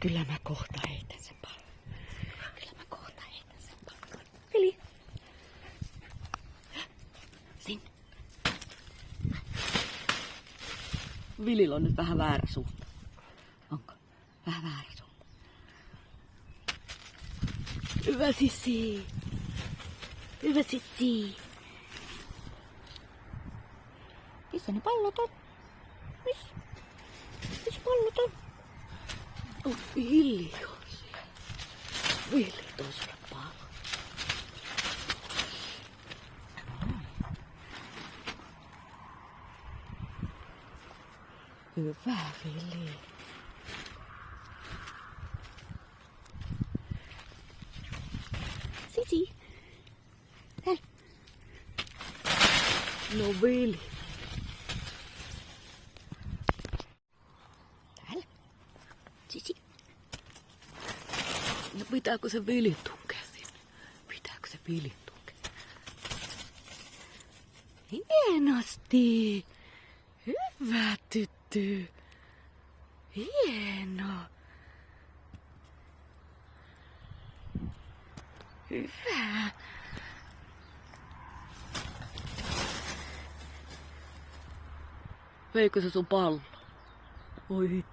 Kyllä mä kohta heitän sen pallon. Kyllä mä kohta heitän sen pallon. Vili. Sinne. Vilillä on nyt vähän väärä suunta. Onko? Vähän väärä suunta. Hyvä sissi. Hyvä sissi. Missä ne pallot on? Missä pallot on? Oh, Villi on siellä. Villi toi sulle pallon. Hyvä Villi. Sisi. Täällä. No Villi. Täällä. Sisi. No pitääkö se Villi tunkea sinne? Pitääkö se Villi tunkea? Hienosti. Hyvä tyttö. Hieno. Hyvä. Veikö se sun pallo? Voi